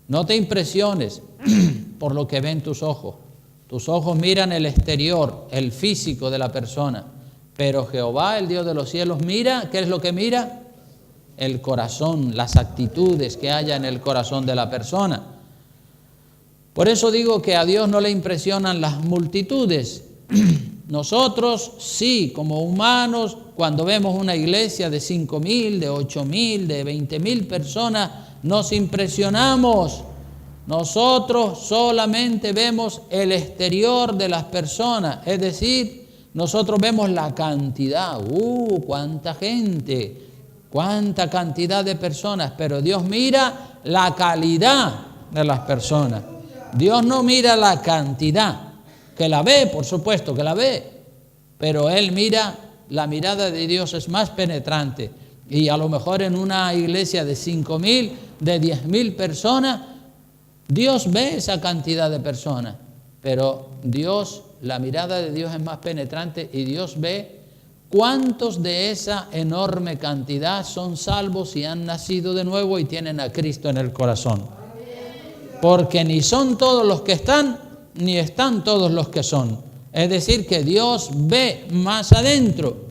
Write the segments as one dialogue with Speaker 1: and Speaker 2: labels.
Speaker 1: No te impresiones por lo que ven tus ojos. Tus ojos miran el exterior, el físico de la persona. Pero Jehová, el Dios de los cielos, mira, ¿qué es lo que mira? El corazón, las actitudes que haya en el corazón de la persona. Por eso digo que a Dios no le impresionan las multitudes. Nosotros sí, como humanos, cuando vemos una iglesia de 5,000, de 8,000, de 20,000 personas, nos impresionamos. Nosotros solamente vemos el exterior de las personas, es decir, nosotros vemos la cantidad, cuánta gente, cuánta cantidad de personas, pero Dios mira la calidad de las personas. Dios no mira la cantidad, que la ve, por supuesto que la ve, pero Él mira, la mirada de Dios es más penetrante. Y a lo mejor en una iglesia de 5,000, de 10,000 personas, Dios ve esa cantidad de personas, pero Dios, la mirada de Dios es más penetrante y Dios ve cuántos de esa enorme cantidad son salvos y han nacido de nuevo y tienen a Cristo en el corazón. Porque ni son todos los que están, ni están todos los que son. Es decir, que Dios ve más adentro.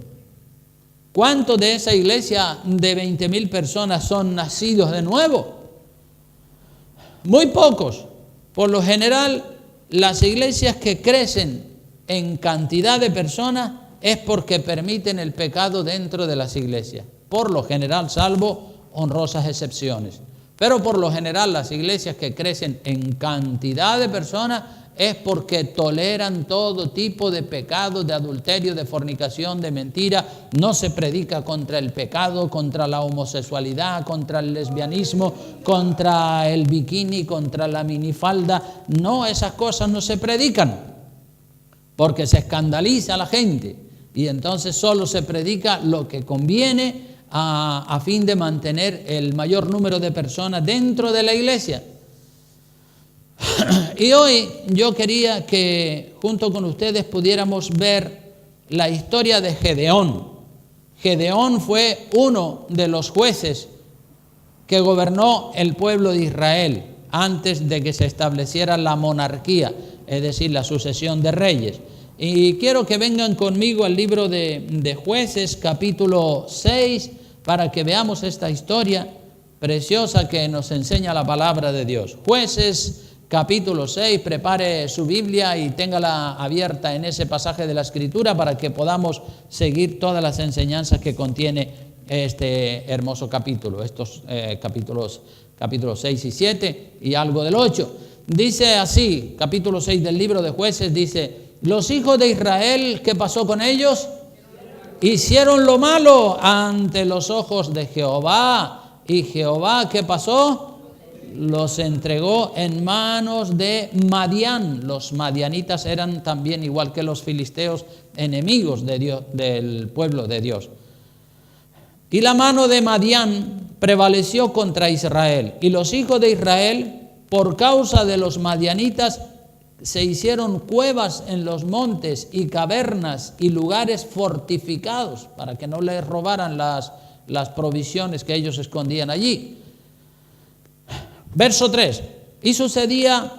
Speaker 1: ¿Cuántos de esa iglesia de 20,000 personas son nacidos de nuevo? Muy pocos. Por lo general, las iglesias que crecen en cantidad de personas es porque permiten el pecado dentro de las iglesias. Por lo general, salvo honrosas excepciones. Pero por lo general, las iglesias que crecen en cantidad de personas es porque toleran todo tipo de pecado, de adulterio, de fornicación, de mentira. No se predica contra el pecado, contra la homosexualidad, contra el lesbianismo, contra el bikini, contra la minifalda. No, esas cosas no se predican, porque se escandaliza a la gente. Y entonces solo se predica lo que conviene a fin de mantener el mayor número de personas dentro de la iglesia. Y hoy yo quería que junto con ustedes pudiéramos ver la historia de Gedeón. Gedeón fue uno de los jueces que gobernó el pueblo de Israel antes de que se estableciera la monarquía, es decir, la sucesión de reyes. Y quiero que vengan conmigo al libro de Jueces, capítulo 6, para que veamos esta historia preciosa que nos enseña la palabra de Dios. Jueces, capítulo 6, prepare su Biblia y téngala abierta en ese pasaje de la Escritura para que podamos seguir todas las enseñanzas que contiene este hermoso capítulo, estos capítulos 6 y 7 y algo del 8. Dice así, capítulo 6 del libro de Jueces, dice: los hijos de Israel, ¿qué pasó con ellos? Hicieron lo malo ante los ojos de Jehová. ¿Y Jehová qué pasó? Los entregó en manos de Madián. Los madianitas eran también, igual que los filisteos, enemigos de Dios, del pueblo de Dios. Y la mano de Madián prevaleció contra Israel. Y los hijos de Israel, por causa de los madianitas, se hicieron cuevas en los montes y cavernas y lugares fortificados para que no les robaran las provisiones que ellos escondían allí. Verso 3. Y sucedía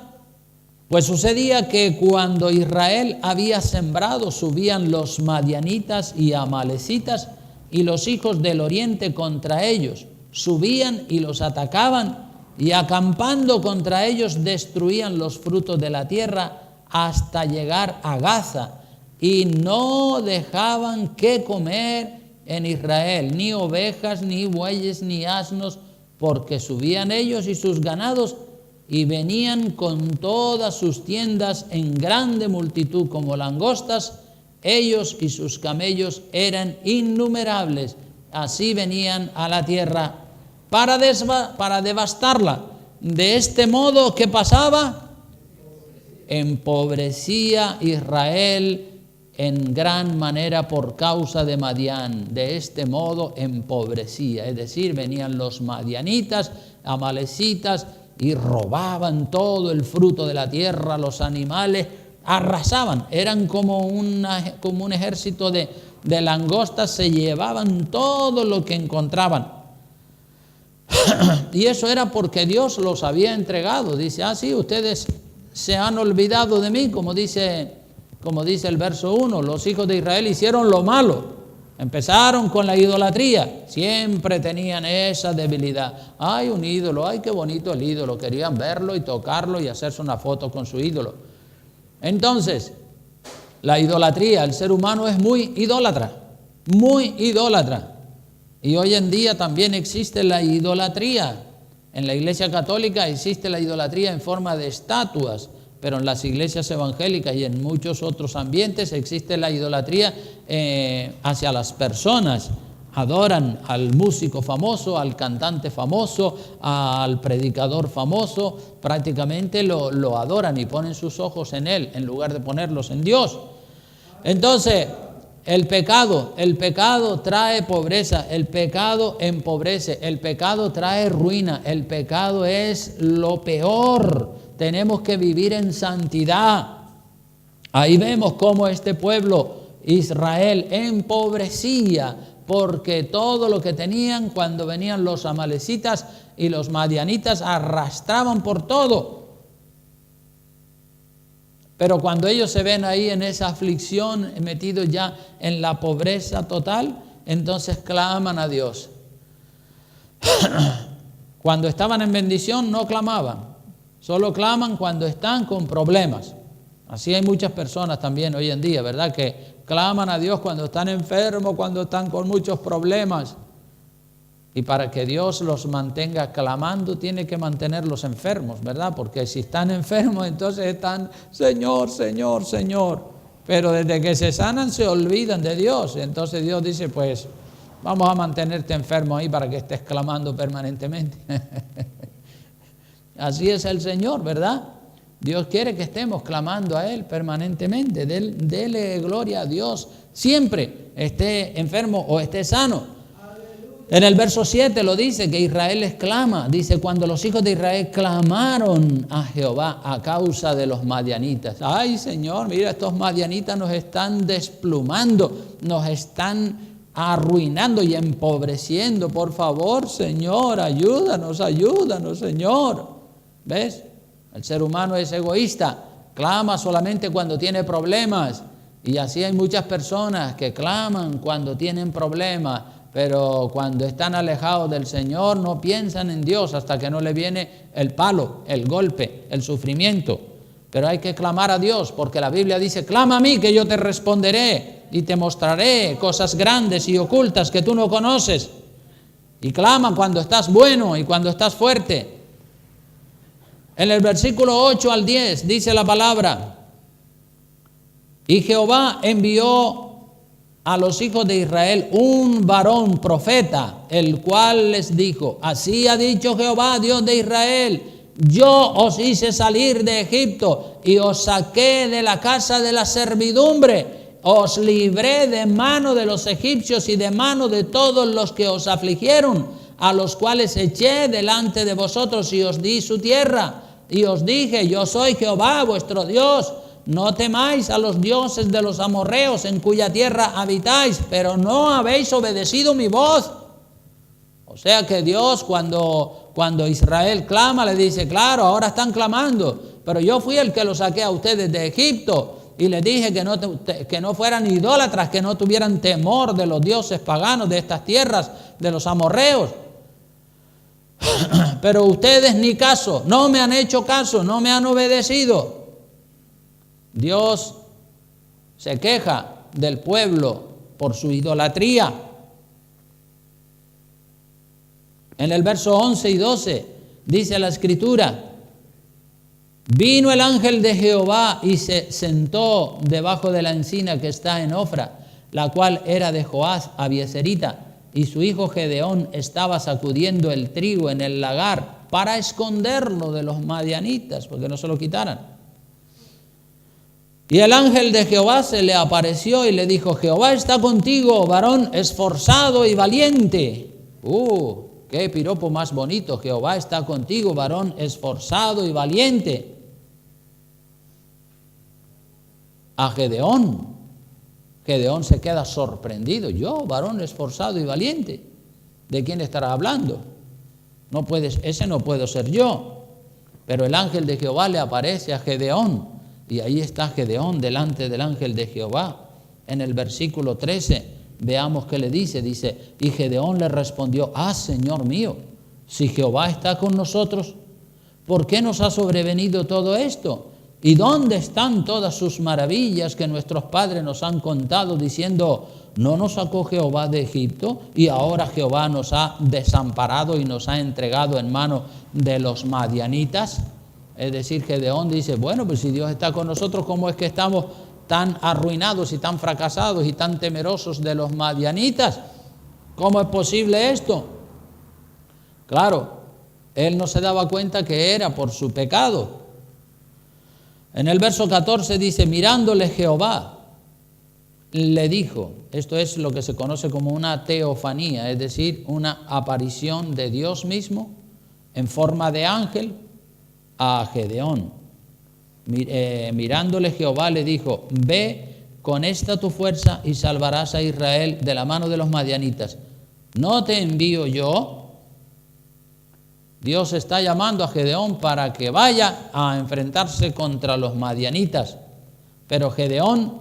Speaker 1: que cuando Israel había sembrado, subían los madianitas y amalecitas y los hijos del oriente contra ellos. Subían y los atacaban, y acampando contra ellos destruían los frutos de la tierra hasta llegar a Gaza, y no dejaban que comer en Israel, ni ovejas, ni bueyes, ni asnos, porque subían ellos y sus ganados y venían con todas sus tiendas en grande multitud como langostas. Ellos y sus camellos eran innumerables. Así venían a la tierra para devastarla. De este modo, ¿qué pasaba? Empobrecía Israel en gran manera por causa de Madián. De este modo empobrecía, es decir, venían los madianitas, amalecitas, y robaban todo el fruto de la tierra, los animales, arrasaban. Eran como un ejército de langostas, se llevaban todo lo que encontraban. Y eso era porque Dios los había entregado. Dice, sí, ustedes se han olvidado de mí, como dice el verso 1. Los hijos de Israel hicieron lo malo. Empezaron con la idolatría. Siempre tenían esa debilidad. Ay, un ídolo, ay, qué bonito el ídolo. Querían verlo y tocarlo y hacerse una foto con su ídolo. Entonces, la idolatría, el ser humano es muy idólatra. Muy idólatra. Y hoy en día también existe la idolatría. En la Iglesia Católica existe la idolatría en forma de estatuas, pero en las iglesias evangélicas y en muchos otros ambientes existe la idolatría hacia las personas. Adoran al músico famoso, al cantante famoso, al predicador famoso, prácticamente lo adoran y ponen sus ojos en él en lugar de ponerlos en Dios. Entonces, el pecado trae pobreza, el pecado empobrece, el pecado trae ruina, el pecado es lo peor. Tenemos que vivir en santidad. Ahí vemos cómo este pueblo, Israel, empobrecía, porque todo lo que tenían cuando venían los amalecitas y los madianitas arrastraban por todo. Pero cuando ellos se ven ahí en esa aflicción, metidos ya en la pobreza total, entonces claman a Dios. Cuando estaban en bendición no clamaban, solo claman cuando están con problemas. Así hay muchas personas también hoy en día, ¿verdad? Que claman a Dios cuando están enfermos, cuando están con muchos problemas. Y para que Dios los mantenga clamando, tiene que mantenerlos enfermos, ¿verdad? Porque si están enfermos, entonces están, Señor, Señor, Señor. Pero desde que se sanan, se olvidan de Dios. Entonces Dios dice, pues, vamos a mantenerte enfermo ahí para que estés clamando permanentemente. Así es el Señor, ¿verdad? Dios quiere que estemos clamando a Él permanentemente. Dele gloria a Dios siempre, esté enfermo o esté sano. En el verso 7 lo dice que Israel les clama. Dice, cuando los hijos de Israel clamaron a Jehová a causa de los madianitas. Ay, Señor, mira, estos madianitas nos están desplumando, nos están arruinando y empobreciendo. Por favor, Señor, ayúdanos, ayúdanos, Señor. ¿Ves? El ser humano es egoísta. Clama solamente cuando tiene problemas. Y así hay muchas personas que claman cuando tienen problemas. Pero cuando están alejados del Señor no piensan en Dios hasta que no le viene el palo, el golpe, el sufrimiento. Pero hay que clamar a Dios porque la Biblia dice, clama a mí que yo te responderé y te mostraré cosas grandes y ocultas que tú no conoces. Y clama cuando estás bueno y cuando estás fuerte. En el versículo 8 al 10 dice la palabra, y Jehová envió a los hijos de Israel un varón profeta, el cual les dijo, así ha dicho Jehová, Dios de Israel, yo os hice salir de Egipto y os saqué de la casa de la servidumbre, os libré de mano de los egipcios y de mano de todos los que os afligieron, a los cuales eché delante de vosotros y os di su tierra, y os dije, yo soy Jehová vuestro Dios. No temáis a los dioses de los amorreos en cuya tierra habitáis, pero no habéis obedecido mi voz. O sea que Dios cuando Israel clama le dice, claro, ahora están clamando, pero yo fui el que los saqué a ustedes de Egipto y les dije que no fueran idólatras, que no tuvieran temor de los dioses paganos de estas tierras, de los amorreos. Pero ustedes ni caso, no me han hecho caso, no me han obedecido. Dios se queja del pueblo por su idolatría. En el verso 11 y 12 dice la Escritura, vino el ángel de Jehová y se sentó debajo de la encina que está en Ofra, la cual era de Joás Abieserita, y su hijo Gedeón estaba sacudiendo el trigo en el lagar para esconderlo de los madianitas, porque no se lo quitaran. Y el ángel de Jehová se le apareció y le dijo, Jehová está contigo, varón esforzado y valiente. Qué piropo más bonito, Jehová está contigo, varón esforzado y valiente. A Gedeón se queda sorprendido. Yo, varón esforzado y valiente, ¿de quién estará hablando? ese no puedo ser yo. Pero el ángel de Jehová le aparece a Gedeón, y ahí está Gedeón delante del ángel de Jehová. En el versículo 13, veamos qué le dice. Dice, y Gedeón le respondió, Señor mío, si Jehová está con nosotros, ¿por qué nos ha sobrevenido todo esto? ¿Y dónde están todas sus maravillas que nuestros padres nos han contado, diciendo, no nos sacó Jehová de Egipto, y ahora Jehová nos ha desamparado y nos ha entregado en mano de los madianitas? Es decir, Gedeón dice, bueno, pues si Dios está con nosotros, ¿cómo es que estamos tan arruinados y tan fracasados y tan temerosos de los madianitas? ¿Cómo es posible esto? Claro, él no se daba cuenta que era por su pecado. En el verso 14 dice, mirándole Jehová, le dijo, esto es lo que se conoce como una teofanía, es decir, una aparición de Dios mismo en forma de ángel a Gedeón. Mirándole Jehová le dijo, ve con esta tu fuerza y salvarás a Israel de la mano de los madianitas. ¿No te envío yo? Dios está llamando a Gedeón para que vaya a enfrentarse contra los madianitas. Pero Gedeón,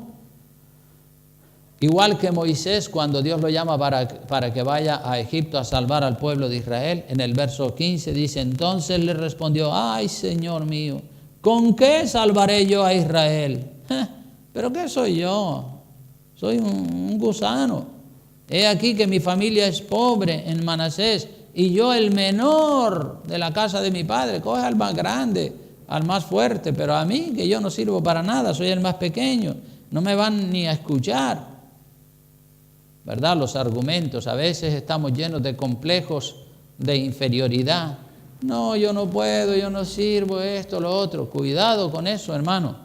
Speaker 1: igual que Moisés, cuando Dios lo llama para que vaya a Egipto a salvar al pueblo de Israel, en el verso 15 dice, entonces le respondió, ay, Señor mío, ¿con qué salvaré yo a Israel? ¿Pero qué soy yo? Soy un gusano. He aquí que mi familia es pobre en Manasés, y yo el menor de la casa de mi padre. Coge al más grande, al más fuerte, pero a mí, que yo no sirvo para nada, soy el más pequeño, no me van ni a escuchar. ¿Verdad? Los argumentos, a veces estamos llenos de complejos de inferioridad. No, yo no puedo, yo no sirvo, esto, lo otro. Cuidado con eso, hermano.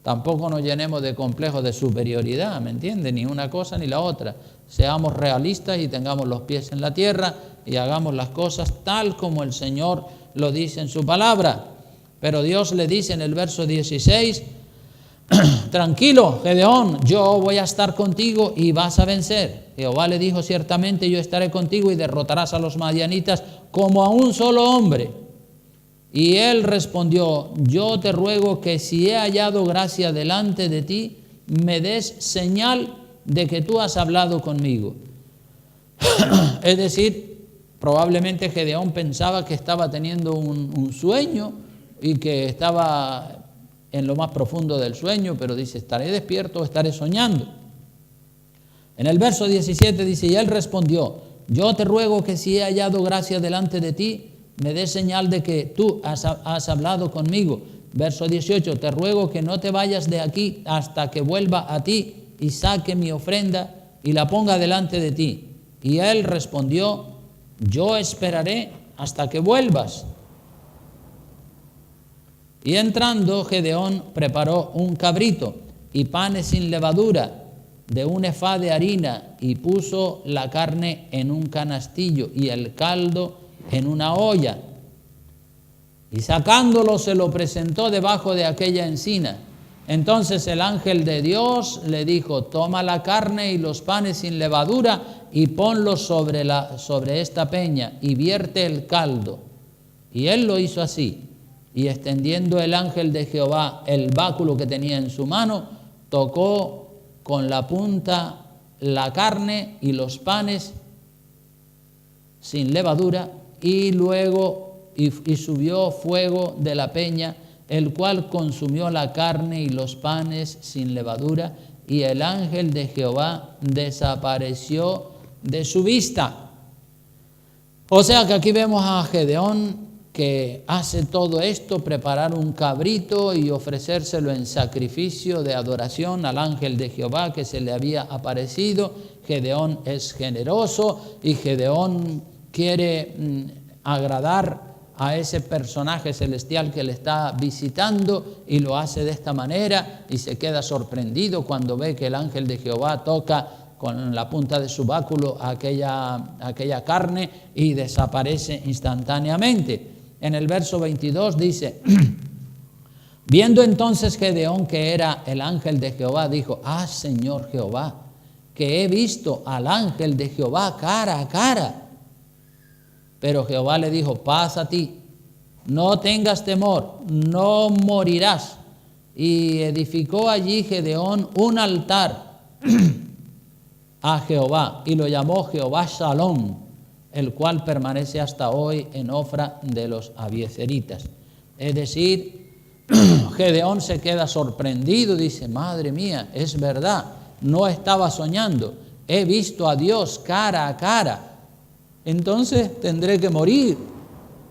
Speaker 1: Tampoco nos llenemos de complejos de superioridad, ¿me entiende? Ni una cosa ni la otra. Seamos realistas y tengamos los pies en la tierra y hagamos las cosas tal como el Señor lo dice en su palabra. Pero Dios le dice en el verso 16, tranquilo, Gedeón, yo voy a estar contigo y vas a vencer. Jehová le dijo, ciertamente yo estaré contigo y derrotarás a los madianitas como a un solo hombre. Y él respondió, yo te ruego que si he hallado gracia delante de ti, me des señal de que tú has hablado conmigo. Es decir, probablemente Gedeón pensaba que estaba teniendo un sueño y que estaba en lo más profundo del sueño, pero dice, ¿estaré despierto o estaré soñando? En el verso 17 dice, y él respondió, yo te ruego que si he hallado gracia delante de ti, me des señal de que tú has hablado conmigo. Verso 18, te ruego que no te vayas de aquí hasta que vuelva a ti y saque mi ofrenda y la ponga delante de ti. Y él respondió, yo esperaré hasta que vuelvas. Y entrando, Gedeón preparó un cabrito y panes sin levadura de un efá de harina, y puso la carne en un canastillo y el caldo en una olla. Y sacándolo se lo presentó debajo de aquella encina. Entonces el ángel de Dios le dijo, toma la carne y los panes sin levadura y ponlos sobre esta peña y vierte el caldo. Y él lo hizo así. Y extendiendo el ángel de Jehová el báculo que tenía en su mano, tocó con la punta la carne y los panes sin levadura, y luego y subió fuego de la peña, el cual consumió la carne y los panes sin levadura, y el ángel de Jehová desapareció de su vista. O sea que aquí vemos a Gedeón que hace todo esto, preparar un cabrito y ofrecérselo en sacrificio de adoración al ángel de Jehová que se le había aparecido. Gedeón es generoso y Gedeón quiere agradar a ese personaje celestial que le está visitando, y lo hace de esta manera, y se queda sorprendido cuando ve que el ángel de Jehová toca con la punta de su báculo aquella carne y desaparece instantáneamente. En el verso 22 dice, viendo entonces Gedeón que era el ángel de Jehová, dijo, Señor Jehová, que he visto al ángel de Jehová cara a cara. Pero Jehová le dijo, paz a ti, no tengas temor, no morirás. Y edificó allí Gedeón un altar a Jehová y lo llamó Jehová Shalom, el cual permanece hasta hoy en Ofra de los abiezeritas. Es decir, Gedeón se queda sorprendido, dice, madre mía, es verdad, no estaba soñando, he visto a Dios cara a cara. Entonces tendré que morir,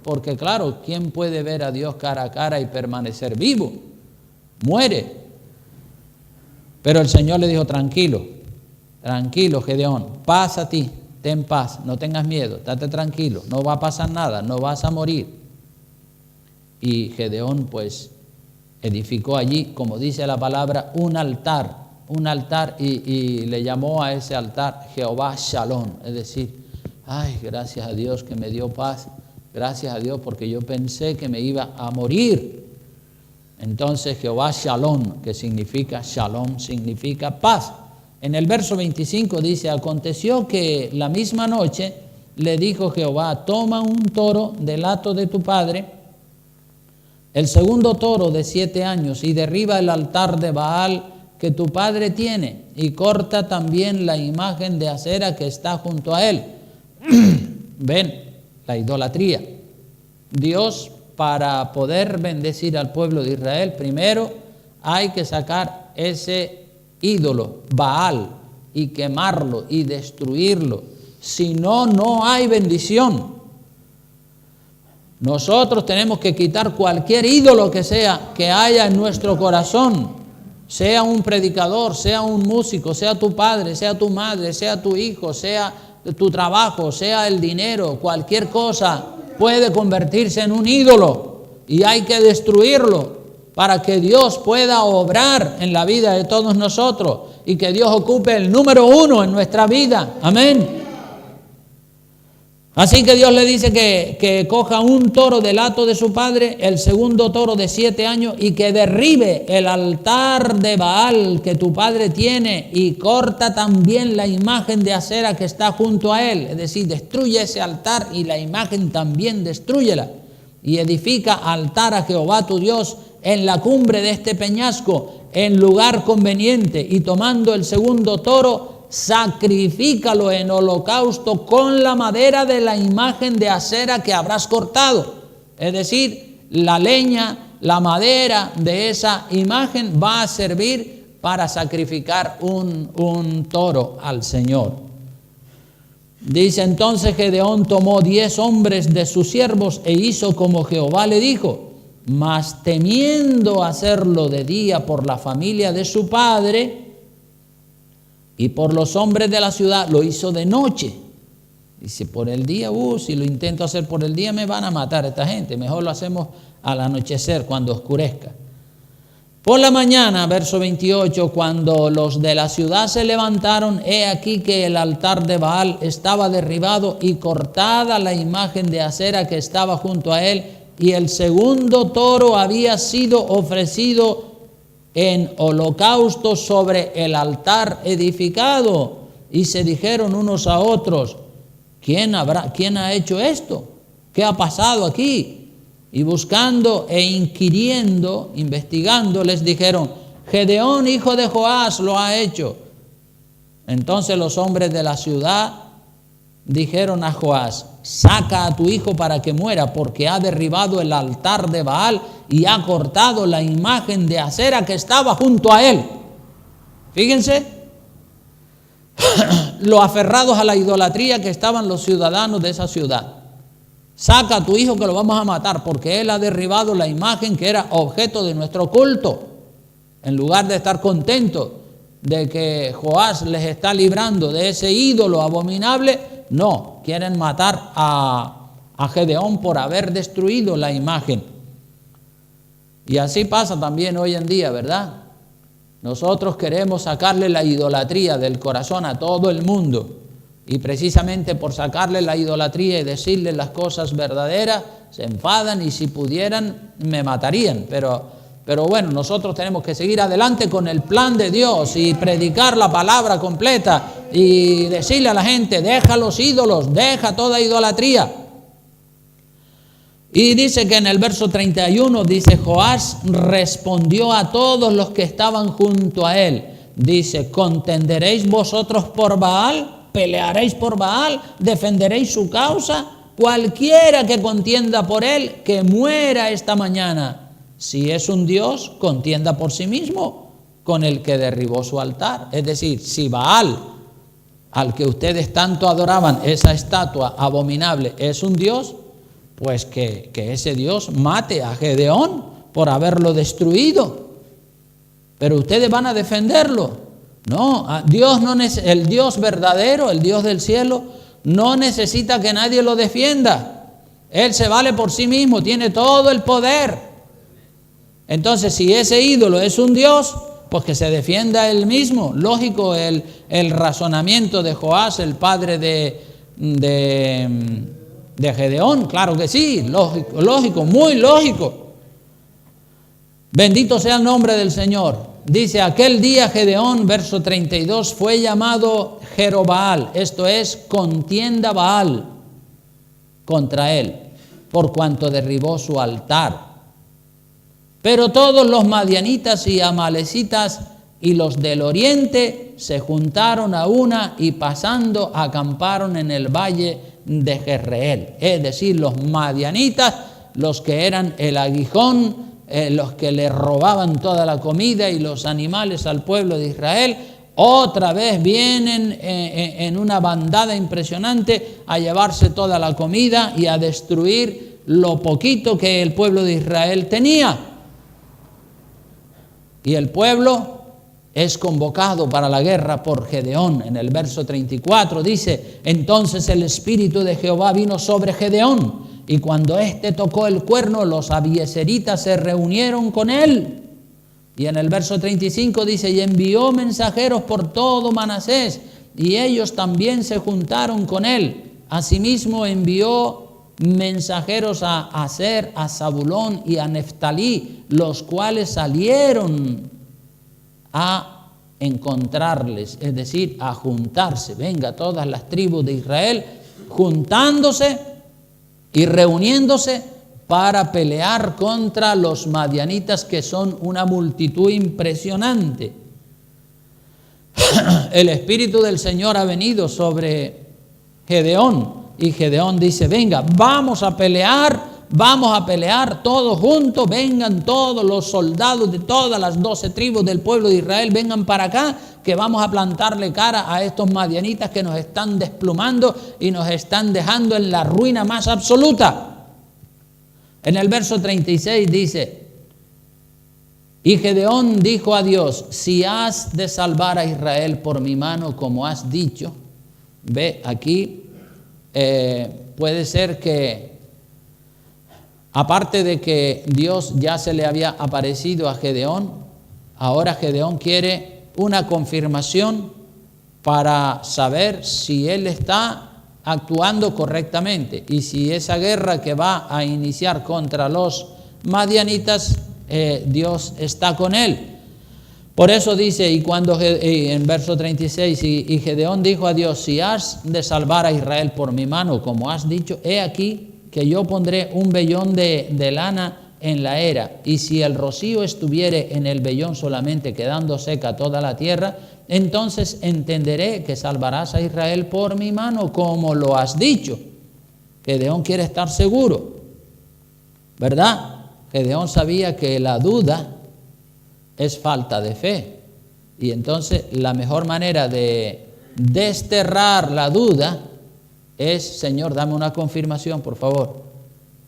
Speaker 1: porque claro, ¿quién puede ver a Dios cara a cara y permanecer vivo? Muere. Pero el Señor le dijo, tranquilo, Gedeón, paz a ti, ten paz, no tengas miedo, estate tranquilo, no va a pasar nada, no vas a morir. Y Gedeón pues edificó allí, como dice la palabra, un altar y le llamó a ese altar Jehová Shalom, es decir, ay, gracias a Dios que me dio paz, gracias a Dios porque yo pensé que me iba a morir. Entonces Jehová Shalom, que significa Shalom, significa paz. En el verso 25 dice, aconteció que la misma noche le dijo Jehová, toma un toro del hato de tu padre, el segundo toro de 7 años, y derriba el altar de Baal que tu padre tiene, y corta también la imagen de acera que está junto a él. Ven, la idolatría. Dios, para poder bendecir al pueblo de Israel, primero hay que sacar ese ídolo, Baal, y quemarlo y destruirlo. Si no, no hay bendición. Nosotros tenemos que quitar cualquier ídolo que haya en nuestro corazón. Sea un predicador, sea un músico, sea tu padre, sea tu madre, sea tu hijo, sea tu trabajo, sea el dinero, cualquier cosa puede convertirse en un ídolo y hay que destruirlo para que Dios pueda obrar en la vida de todos nosotros y que Dios ocupe el número 1 en nuestra vida. Amén. Así que Dios le dice que coja un toro del hato de su padre, el segundo toro de 7 años, y que derribe el altar de Baal que tu padre tiene y corta también la imagen de acera que está junto a él. Es decir, destruye ese altar y la imagen también destrúyela. Y edifica altar a Jehová tu Dios en la cumbre de este peñasco, en lugar conveniente, y tomando el segundo toro, sacrifícalo en holocausto con la madera de la imagen de acera que habrás cortado. Es decir, la leña, la madera de esa imagen va a servir para sacrificar un toro al Señor. Dice entonces Gedeón tomó 10 hombres de sus siervos e hizo como Jehová le dijo, mas temiendo hacerlo de día por la familia de su padre y por los hombres de la ciudad, lo hizo de noche. Dice, por el día, si lo intento hacer por el día me van a matar a esta gente, mejor lo hacemos al anochecer, cuando oscurezca. Por la mañana, verso 28, cuando los de la ciudad se levantaron, he aquí que el altar de Baal estaba derribado y cortada la imagen de acera que estaba junto a él, y el segundo toro había sido ofrecido en holocausto sobre el altar edificado. Y se dijeron unos a otros, ¿quién ha hecho esto? ¿Qué ha pasado aquí? Y buscando e inquiriendo, investigando, les dijeron, Gedeón, hijo de Joás, lo ha hecho. Entonces los hombres de la ciudad dijeron a Joás, saca a tu hijo para que muera, porque ha derribado el altar de Baal y ha cortado la imagen de acera que estaba junto a él. Fíjense lo aferrados a la idolatría que estaban los ciudadanos de esa ciudad. Saca a tu hijo que lo vamos a matar, porque él ha derribado la imagen que era objeto de nuestro culto. En lugar de estar contentos de que Joás les está librando de ese ídolo abominable, no, quieren matar a Gedeón por haber destruido la imagen. Y así pasa también hoy en día, ¿verdad? Nosotros queremos sacarle la idolatría del corazón a todo el mundo. Y precisamente por sacarle la idolatría y decirle las cosas verdaderas, se enfadan y si pudieran me matarían. Pero bueno, nosotros tenemos que seguir adelante con el plan de Dios y predicar la palabra completa y decirle a la gente, deja los ídolos, deja toda idolatría. Y dice que en el verso 31 dice, Joás respondió a todos los que estaban junto a él. Dice, ¿contenderéis vosotros por Baal? ¿Pelearéis por Baal? ¿Defenderéis su causa? Cualquiera que contienda por él, que muera esta mañana. Si es un Dios, contienda por sí mismo con el que derribó su altar. Es decir, si Baal, al que ustedes tanto adoraban, esa estatua abominable, es un Dios, pues que ese Dios mate a Gedeón por haberlo destruido. Pero ustedes van a defenderlo. No, Dios no, el Dios verdadero, el Dios del cielo, no necesita que nadie lo defienda. Él se vale por sí mismo, tiene todo el poder. Entonces, si ese ídolo es un Dios, pues que se defienda él mismo. Lógico el razonamiento de Joás, el padre de Gedeón, claro que sí, lógico, muy lógico. Bendito sea el nombre del Señor. Dice, aquel día Gedeón, verso 32, fue llamado Jerobaal, esto es, contienda Baal contra él, por cuanto derribó su altar. Pero todos los madianitas y amalecitas y los del oriente se juntaron a una y pasando acamparon en el valle de Jezreel. Es decir, los madianitas, los que eran el aguijón, los que le robaban toda la comida y los animales al pueblo de Israel, otra vez vienen en una bandada impresionante a llevarse toda la comida y a destruir lo poquito que el pueblo de Israel tenía. Y el pueblo es convocado para la guerra por Gedeón. En el verso 34 dice, entonces el espíritu de Jehová vino sobre Gedeón, y cuando éste tocó el cuerno, los abieseritas se reunieron con él. Y en el verso 35 dice, y envió mensajeros por todo Manasés, y ellos también se juntaron con él. Asimismo envió mensajeros a Aser, a Zabulón y a Neftalí, los cuales salieron a encontrarles, es decir, a juntarse. Venga, todas las tribus de Israel juntándose y reuniéndose para pelear contra los madianitas, que son una multitud impresionante. El Espíritu del Señor ha venido sobre Gedeón, y Gedeón dice, venga, vamos a pelear todos juntos, vengan todos los soldados de todas las 12 tribus del pueblo de Israel, vengan para acá, que vamos a plantarle cara a estos madianitas que nos están desplumando y nos están dejando en la ruina más absoluta. En el verso 36 dice, y Gedeón dijo a Dios, si has de salvar a Israel por mi mano, como has dicho. Ve, aquí puede ser que, aparte de que Dios ya se le había aparecido a Gedeón, ahora Gedeón quiere una confirmación para saber si él está actuando correctamente y si esa guerra que va a iniciar contra los madianitas, Dios está con él. Por eso dice, en verso 36, y Gedeón dijo a Dios, si has de salvar a Israel por mi mano, como has dicho, he aquí que yo pondré un vellón de lana en la era, y si el rocío estuviere en el vellón solamente, quedando seca toda la tierra, entonces entenderé que salvarás a Israel por mi mano, como lo has dicho. Gedeón quiere estar seguro, ¿verdad? Gedeón sabía que la duda es falta de fe, y entonces la mejor manera de desterrar la duda es, Señor, dame una confirmación, por favor.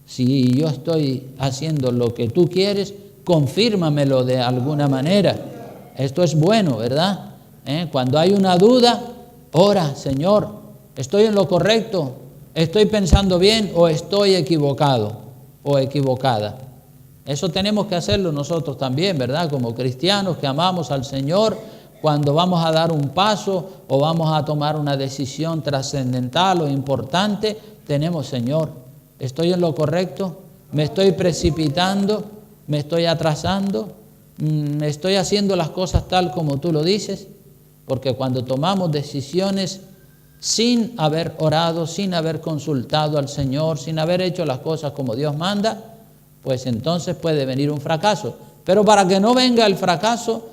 Speaker 1: Si yo estoy haciendo lo que tú quieres, confírmamelo de alguna manera. Esto es bueno, ¿verdad? Cuando hay una duda, ora, Señor, ¿estoy en lo correcto? ¿Estoy pensando bien o estoy equivocado o equivocada? Eso tenemos que hacerlo nosotros también, ¿verdad? Como cristianos que amamos al Señor, cuando vamos a dar un paso o vamos a tomar una decisión trascendental o importante, tenemos, Señor, ¿estoy en lo correcto? ¿Me estoy precipitando? ¿Me estoy atrasando? ¿Estoy haciendo las cosas tal como tú lo dices? Porque cuando tomamos decisiones sin haber orado, sin haber consultado al Señor, sin haber hecho las cosas como Dios manda, pues entonces puede venir un fracaso. Pero para que no venga el fracaso,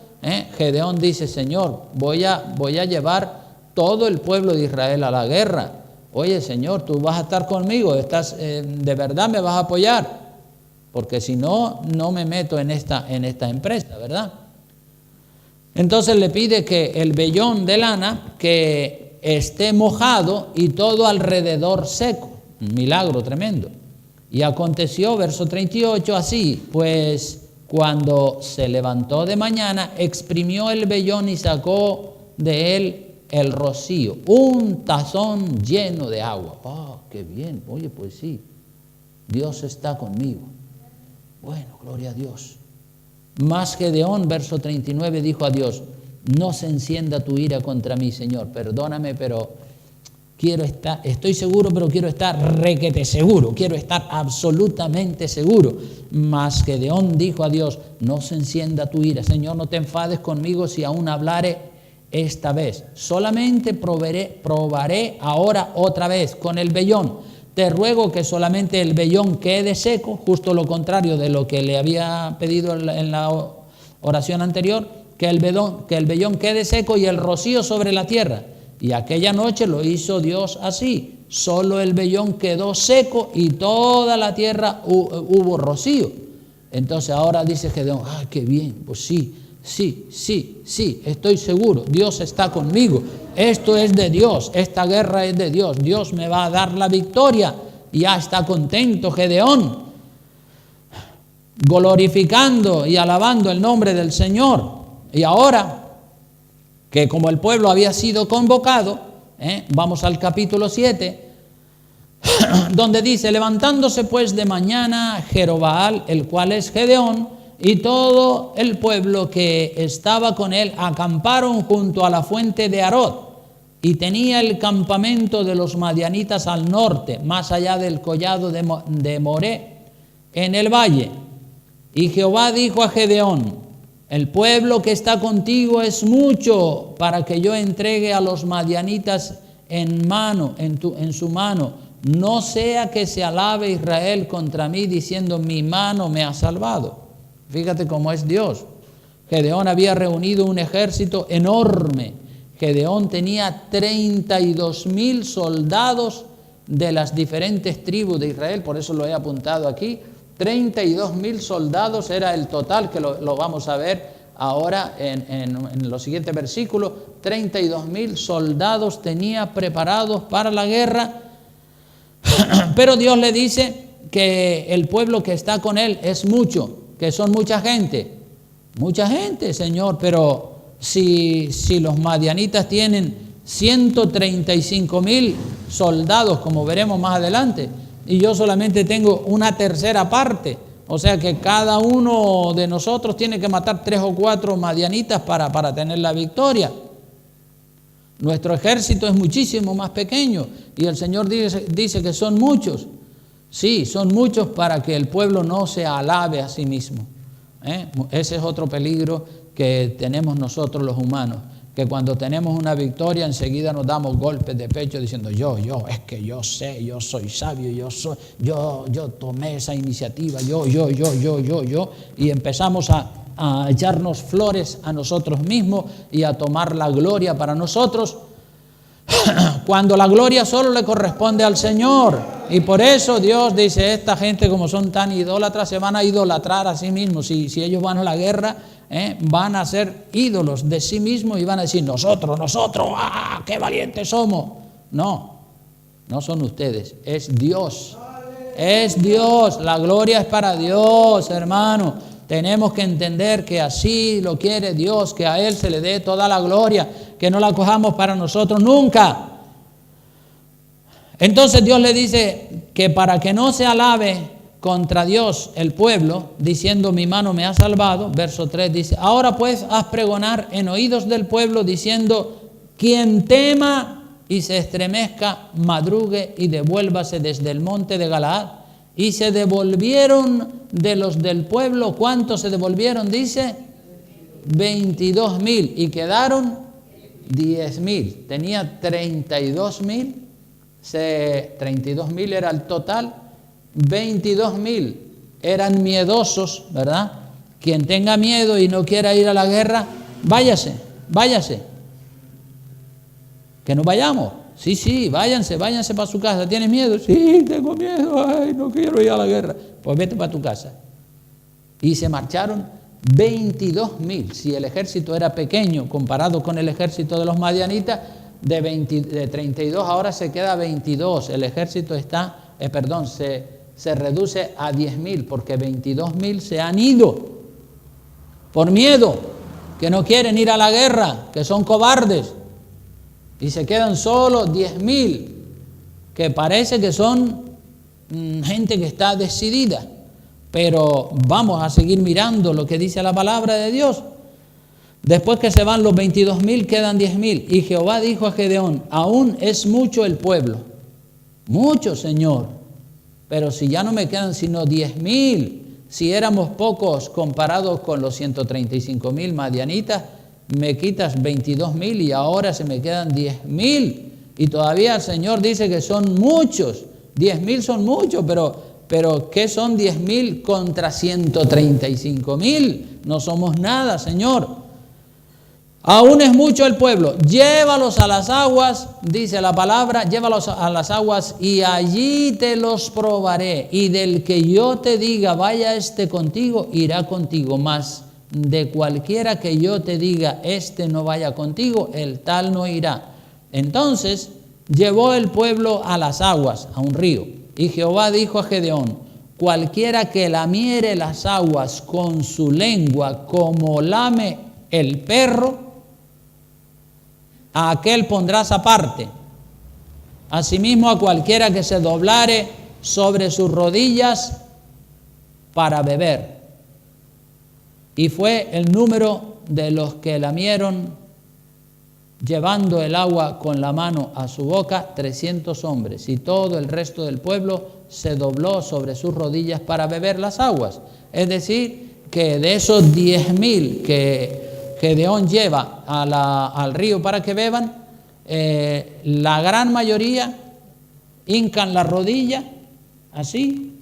Speaker 1: Gedeón dice: Señor, voy a llevar todo el pueblo de Israel a la guerra. Oye, Señor, tú vas a estar conmigo, de verdad me vas a apoyar, porque si no, no me meto en esta empresa, ¿verdad? Entonces le pide que el vellón de lana que esté mojado y todo alrededor seco. Un milagro tremendo. Y aconteció, verso 38, así, pues cuando se levantó de mañana, exprimió el vellón y sacó de él el rocío, un tazón lleno de agua. ¡Oh, qué bien! Oye, pues sí, Dios está conmigo. Bueno, gloria a Dios. Mas Gedeón, verso 39, dijo a Dios: no se encienda tu ira contra mí, Señor, perdóname, pero estoy seguro, pero quiero estar requete seguro, quiero estar absolutamente seguro. Mas Gedeón dijo a Dios: no se encienda tu ira, Señor, no te enfades conmigo si aún hablare esta vez. Solamente probaré ahora otra vez con el vellón. Te ruego que solamente el vellón quede seco, justo lo contrario de lo que le había pedido en la oración anterior, que el vellón quede seco y el rocío sobre la tierra. Y aquella noche lo hizo Dios así. Solo el vellón quedó seco y toda la tierra hubo rocío. Entonces ahora dice Gedeón: ¡ah, qué bien! Pues sí, estoy seguro, Dios está conmigo. Esto es de Dios, esta guerra es de Dios. Dios me va a dar la victoria. Ya está contento Gedeón, glorificando y alabando el nombre del Señor. Y ahora que como el pueblo había sido convocado, vamos al capítulo 7, donde dice: levantándose pues de mañana Jerobbaal, el cual es Gedeón, y todo el pueblo que estaba con él acamparon junto a la fuente de Arod, y tenía el campamento de los madianitas al norte, más allá del collado de Moré, en el valle. Y Jehová dijo a Gedeón: el pueblo que está contigo es mucho para que yo entregue a los madianitas en su mano. No sea que se alabe Israel contra mí diciendo: mi mano me ha salvado. Fíjate cómo es Dios. Gedeón había reunido un ejército enorme. Gedeón tenía 32,000 soldados de las diferentes tribus de Israel, por eso lo he apuntado aquí. 32,000 soldados era el total, que lo vamos a ver ahora en los siguientes versículos. 32,000 soldados tenía preparados para la guerra, pero Dios le dice que el pueblo que está con él es mucho, que son mucha gente, Señor, pero si los madianitas tienen 135,000 soldados, como veremos más adelante, y yo solamente tengo una tercera parte, o sea que cada uno de nosotros tiene que matar 3 o 4 madianitas para tener la victoria. Nuestro ejército es muchísimo más pequeño y el Señor dice que son muchos. Sí, son muchos para que el pueblo no se alabe a sí mismo. Ese es otro peligro que tenemos nosotros los humanos, que cuando tenemos una victoria enseguida nos damos golpes de pecho diciendo: es que yo sé, yo soy sabio, yo tomé esa iniciativa, yo, y empezamos a echarnos flores a nosotros mismos y a tomar la gloria para nosotros, cuando la gloria solo le corresponde al Señor. Y por eso Dios dice: esta gente, como son tan idólatras, se van a idolatrar a sí mismos. Si ellos van a la guerra, van a ser ídolos de sí mismos y van a decir: nosotros, qué valientes somos. No son ustedes, es Dios. Es Dios, la gloria es para Dios, hermano. Tenemos que entender que así lo quiere Dios, que a Él se le dé toda la gloria, que no la cojamos para nosotros nunca. Entonces Dios le dice que para que no se alabe contra Dios el pueblo, diciendo: mi mano me ha salvado, verso 3 dice: ahora pues haz pregonar en oídos del pueblo, diciendo: quien tema y se estremezca, madrugue y devuélvase desde el monte de Galaad. Y se devolvieron de los del pueblo. ¿Cuántos se devolvieron? Dice 22,000. Y quedaron 10,000. Tenía 32,000. 32,000 era el total. 22,000 eran miedosos, ¿verdad? Quien tenga miedo y no quiera ir a la guerra, váyase. Que no vayamos. Sí, váyanse para su casa. ¿Tienes miedo? Sí, tengo miedo. Ay, no quiero ir a la guerra. Pues vete para tu casa. Y se marcharon 22,000. Si el ejército era pequeño comparado con el ejército de los madianitas, de 32 ahora se queda 22. El ejército se reduce a 10,000 porque 22,000 se han ido por miedo, que no quieren ir a la guerra, que son cobardes. Y se quedan solo 10,000, que parece que son gente que está decidida. Pero vamos a seguir mirando lo que dice la palabra de Dios. Después que se van los 22,000, quedan 10,000. Y Jehová dijo a Gedeón: aún es mucho el pueblo. Mucho, Señor. Pero si ya no me quedan sino 10,000, si éramos pocos comparados con los 135,000 madianitas, me quitas 22,000 y ahora se me quedan 10,000. Y todavía el Señor dice que son muchos. 10,000 son muchos, pero ¿qué son 10,000 contra 135,000? No somos nada, Señor. Aún es mucho el pueblo. Llévalos a las aguas, dice la palabra, llévalos a las aguas y allí te los probaré. Y del que yo te diga, vaya contigo, irá contigo. Mas de cualquiera que yo te diga, no vaya contigo, el tal no irá. Entonces llevó el pueblo a las aguas, a un río. Y Jehová dijo a Gedeón: cualquiera que lamiere las aguas con su lengua como lame el perro, a aquel pondrás aparte. Asimismo a cualquiera que se doblare sobre sus rodillas para beber. Y fue el número de los que lamieron llevando el agua con la mano a su boca, 300 hombres. Y todo el resto del pueblo se dobló sobre sus rodillas para beber las aguas. Es decir, que de esos 10,000 que Gedeón lleva al río para que beban, la gran mayoría hincan la rodilla así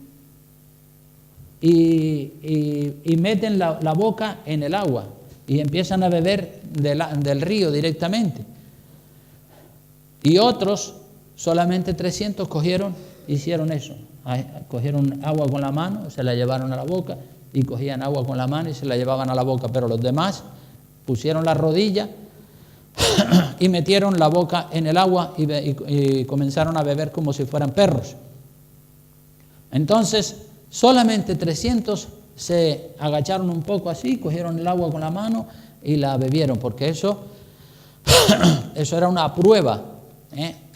Speaker 1: y meten la boca en el agua y empiezan a beber del río directamente. Y otros, solamente 300 hicieron eso. Cogieron agua con la mano, se la llevaron a la boca, y cogían agua con la mano y se la llevaban a la boca. Pero los demás pusieron la rodilla y metieron la boca en el agua y comenzaron a beber como si fueran perros. Entonces, solamente 300 se agacharon un poco así, cogieron el agua con la mano y la bebieron, porque eso era una prueba,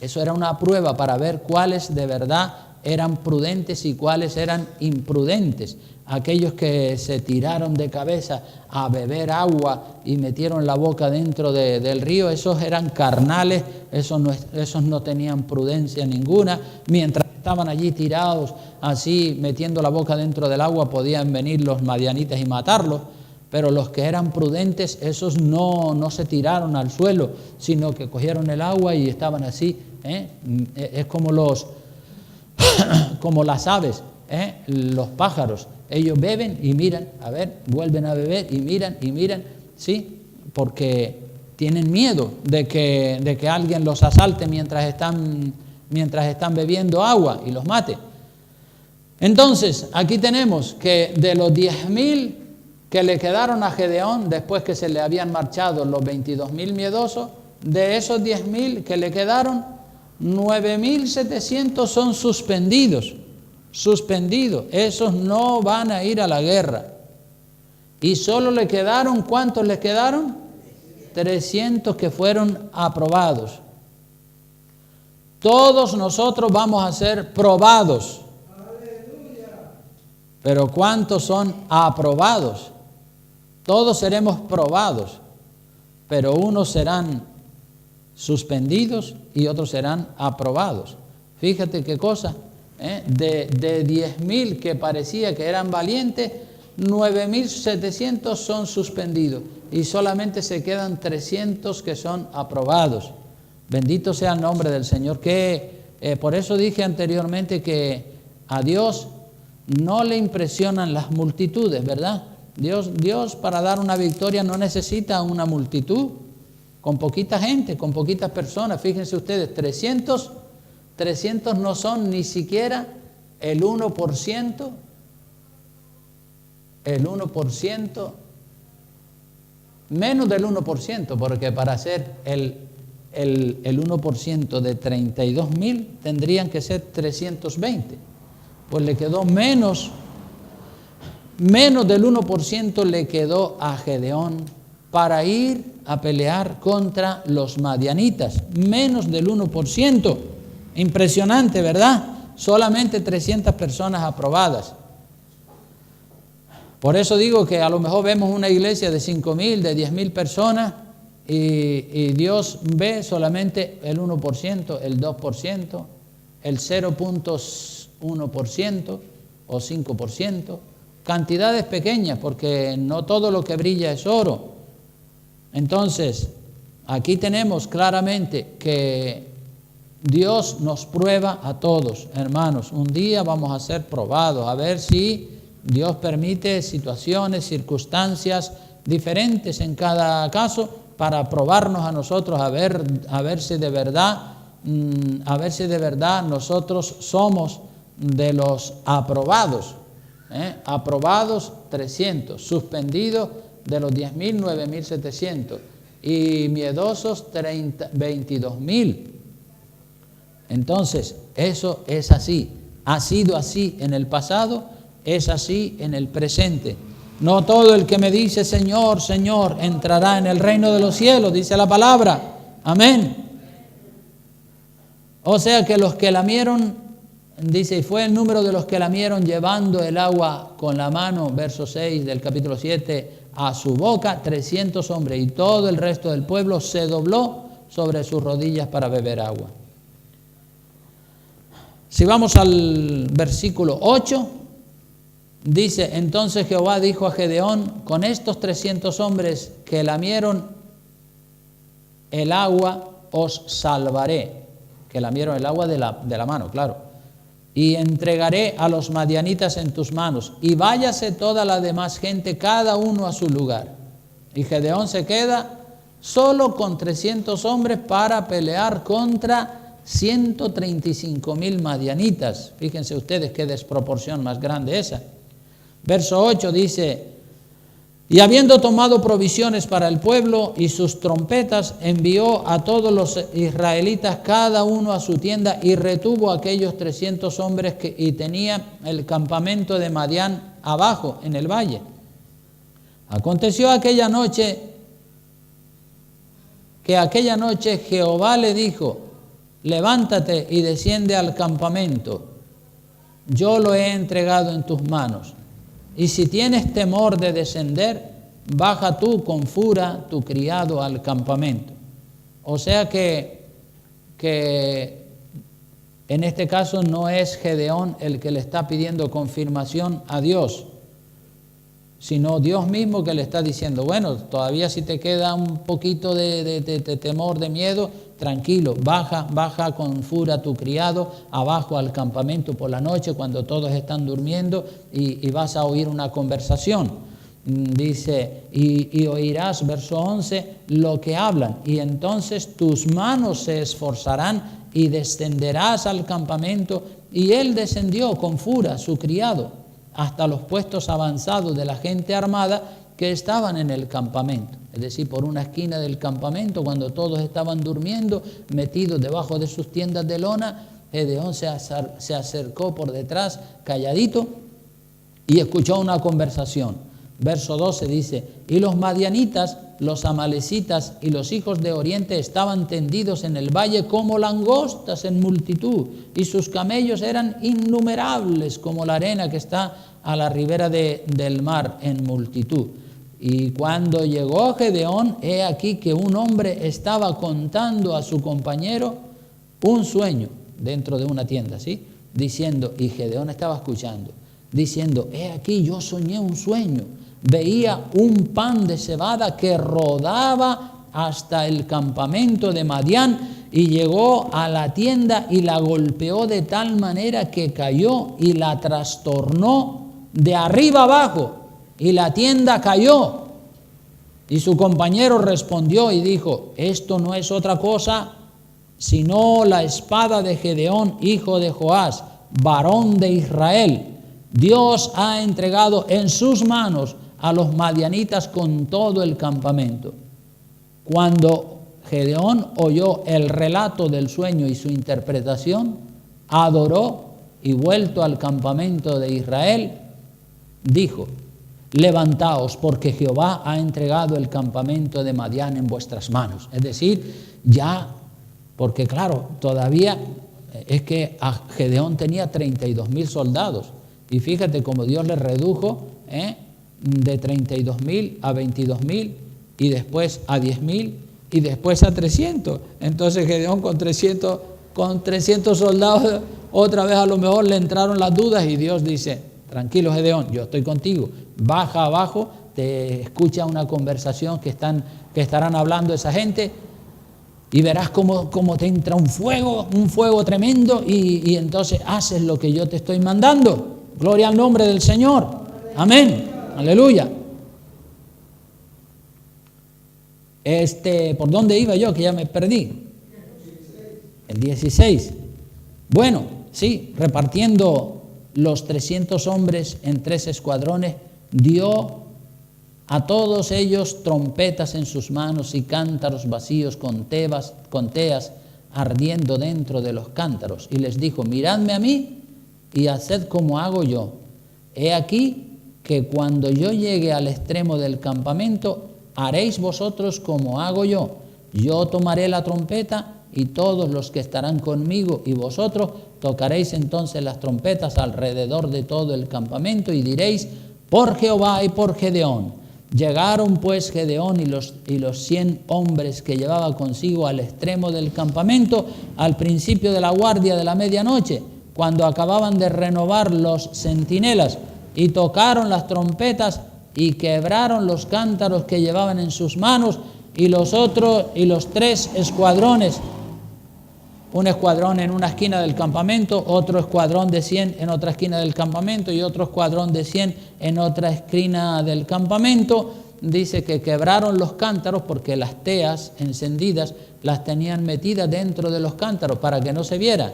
Speaker 1: eso era una prueba para ver cuáles de verdad eran prudentes y cuáles eran imprudentes. Aquellos que se tiraron de cabeza a beber agua y metieron la boca dentro del río, esos eran carnales, esos no tenían prudencia ninguna. Mientras estaban allí tirados así, metiendo la boca dentro del agua, podían venir los madianitas y matarlos. Pero los que eran prudentes, esos no se tiraron al suelo, sino que cogieron el agua y estaban así. Es como las aves, los pájaros. Ellos beben y miran, a ver, vuelven a beber y miran, ¿sí? Porque tienen miedo de que alguien los asalte mientras están bebiendo agua y los mate. Entonces, aquí tenemos que de los 10,000 que le quedaron a Gedeón, después que se le habían marchado los 22,000 miedosos, de esos 10,000 que le quedaron, 9,700 son suspendidos. Esos no van a ir a la guerra. Y solo le quedaron, ¿cuántos le quedaron? 300 que fueron aprobados. Todos nosotros vamos a ser probados. Pero ¿cuántos son aprobados? Todos seremos probados, pero unos serán suspendidos y otros serán aprobados. Fíjate qué cosa. De 10,000 que parecía que eran valientes, 9,700 son suspendidos. y solamente se quedan 300 que son aprobados. Bendito sea el nombre del Señor. Por eso dije anteriormente que a Dios no le impresionan las multitudes, ¿verdad? Dios para dar una victoria no necesita una multitud, con poquita gente, con poquitas personas. Fíjense ustedes, 300 no son ni siquiera el 1%, menos del 1%, porque para hacer el 1% de 32,000 tendrían que ser 320. Pues le quedó menos del 1% le quedó a Gedeón para ir a pelear contra los madianitas. Menos del 1%. Impresionante, ¿verdad? Solamente 300 personas aprobadas. Por eso digo que a lo mejor vemos una iglesia de 5,000, de 10,000 personas y Dios ve solamente el 1%, el 2%, el 0.1% o 5%. Cantidades pequeñas, porque no todo lo que brilla es oro. Entonces, aquí tenemos claramente que Dios nos prueba a todos, hermanos. Un día vamos a ser probados, a ver si Dios permite situaciones, circunstancias diferentes en cada caso para probarnos a nosotros, a ver si de verdad nosotros somos de los aprobados. Aprobados 300, suspendidos de los 10,000, 9,700 y miedosos 22,000. Entonces, eso es así. Ha sido así en el pasado, es así en el presente. No todo el que me dice Señor, Señor, entrará en el reino de los cielos, dice la palabra. Amén. O sea que los que lamieron, dice, y fue el número de los que lamieron llevando el agua con la mano, verso 6 del capítulo 7, a su boca, 300 hombres, y todo el resto del pueblo se dobló sobre sus rodillas para beber agua. Si vamos al versículo 8, dice, entonces Jehová dijo a Gedeón, con estos 300 hombres que lamieron el agua, os salvaré. Que lamieron el agua de la mano, claro. Y entregaré a los madianitas en tus manos, y váyase toda la demás gente, cada uno a su lugar. Y Gedeón se queda solo con 300 hombres para pelear contra 135,000 madianitas. Fíjense ustedes qué desproporción más grande esa. Verso 8 dice, y habiendo tomado provisiones para el pueblo y sus trompetas, envió a todos los israelitas cada uno a su tienda y retuvo a aquellos 300 hombres y tenía el campamento de Madián abajo en el valle. Aconteció aquella noche Jehová le dijo, levántate y desciende al campamento, yo lo he entregado en tus manos. Y si tienes temor de descender, baja tú con fura tu criado al campamento. O sea que en este caso no es Gedeón el que le está pidiendo confirmación a Dios, sino Dios mismo que le está diciendo, bueno, todavía si te queda un poquito de temor, de miedo, tranquilo, baja con fura tu criado abajo al campamento por la noche cuando todos están durmiendo y vas a oír una conversación. Dice, y oirás, verso 11, lo que hablan, y entonces tus manos se esforzarán y descenderás al campamento. Y él descendió con fura, su criado, hasta los puestos avanzados de la gente armada que estaban en el campamento. Es decir, por una esquina del campamento, cuando todos estaban durmiendo, metidos debajo de sus tiendas de lona, Gedeón se acercó por detrás, calladito, y escuchó una conversación. Verso 12 dice, y los madianitas, los amalecitas y los hijos de Oriente estaban tendidos en el valle como langostas en multitud, y sus camellos eran innumerables como la arena que está a la ribera del mar en multitud. Y cuando llegó Gedeón, he aquí que un hombre estaba contando a su compañero un sueño dentro de una tienda, ¿sí? Diciendo, y Gedeón estaba escuchando, diciendo, he aquí yo soñé un sueño. veía un pan de cebada que rodaba hasta el campamento de Madián y llegó a la tienda y la golpeó de tal manera que cayó y la trastornó de arriba abajo y la tienda cayó. Y su compañero respondió y dijo: esto no es otra cosa sino la espada de Gedeón, hijo de Joás, varón de Israel. Dios ha entregado en sus manos a los madianitas con todo el campamento. Cuando Gedeón oyó el relato del sueño y su interpretación, adoró y vuelto al campamento de Israel, dijo: levantaos, porque Jehová ha entregado el campamento de Madián en vuestras manos. Es decir, ya, porque claro, todavía es que a Gedeón tenía 32,000 soldados. Y fíjate cómo Dios le redujo de 32,000 a 22,000 y después a 10,000 y después a 300. Entonces Gedeón con 300 soldados, otra vez a lo mejor le entraron las dudas y Dios dice: tranquilo Gedeón, yo estoy contigo. Baja abajo, te escucha una conversación que estarán hablando esa gente y verás cómo te entra un fuego tremendo y entonces haces lo que yo te estoy mandando. Gloria al nombre del Señor. Amén. Aleluya. ¿Por dónde iba yo? Que ya me perdí. El 16. Bueno, sí, repartiendo los 300 hombres en 3 escuadrones, dio a todos ellos trompetas en sus manos y cántaros vacíos con teas ardiendo dentro de los cántaros. Y les dijo: miradme a mí y haced como hago yo. He aquí que cuando yo llegue al extremo del campamento, haréis vosotros como hago yo. Yo tomaré la trompeta y todos los que estarán conmigo y vosotros tocaréis entonces las trompetas alrededor de todo el campamento y diréis: por Jehová y por Gedeón. Llegaron pues Gedeón y los 100 hombres que llevaba consigo al extremo del campamento al principio de la guardia de la medianoche, cuando acababan de renovar los centinelas, y tocaron las trompetas y quebraron los cántaros que llevaban en sus manos, y los 3 escuadrones, un escuadrón en una esquina del campamento, otro escuadrón de 100 en otra esquina del campamento y otro escuadrón de 100 en otra esquina del campamento. Dice que quebraron los cántaros porque las teas encendidas las tenían metidas dentro de los cántaros para que no se viera.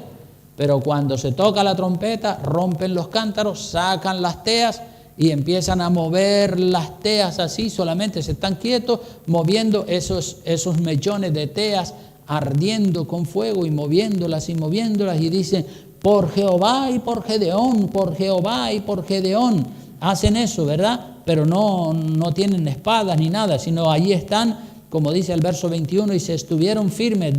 Speaker 1: Pero cuando se toca la trompeta, rompen los cántaros, sacan las teas y empiezan a mover las teas así, solamente se están quietos moviendo esos mechones de teas ardiendo con fuego y moviéndolas y dicen: por Jehová y por Gedeón, por Jehová y por Gedeón. Hacen eso, ¿verdad? Pero no tienen espadas ni nada, sino allí están, como dice el verso 21, y se estuvieron firmes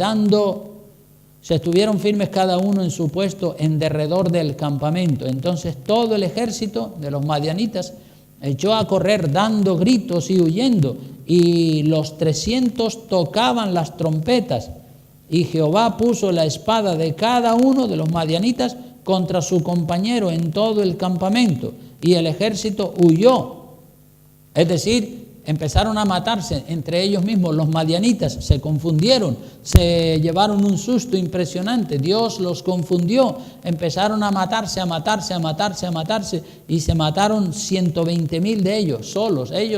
Speaker 1: cada uno en su puesto en derredor del campamento. Entonces todo el ejército de los madianitas echó a correr dando gritos y huyendo, y los 300 tocaban las trompetas, y Jehová puso la espada de cada uno de los madianitas contra su compañero en todo el campamento, y el ejército huyó. Es decir, empezaron a matarse entre ellos mismos. Los madianitas se confundieron, se llevaron un susto impresionante. Dios los confundió, empezaron a matarse y se mataron 120,000 de ellos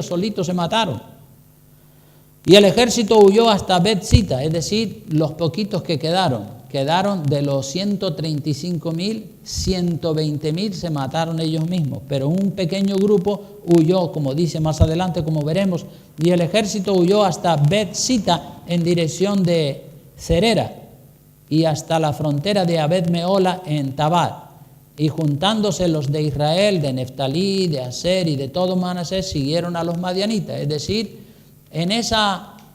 Speaker 1: solitos se mataron. Y el ejército huyó hasta Bet-sita, es decir, los poquitos que quedaron de los 135,000, 120,000 se mataron ellos mismos, pero un pequeño grupo huyó, como dice más adelante, como veremos, y el ejército huyó hasta Bet-sita en dirección de Cerera y hasta la frontera de Abed-meola en Tabad. Y juntándose los de Israel, de Neftalí, de Aser y de todo Manasés, siguieron a los madianitas. Es decir,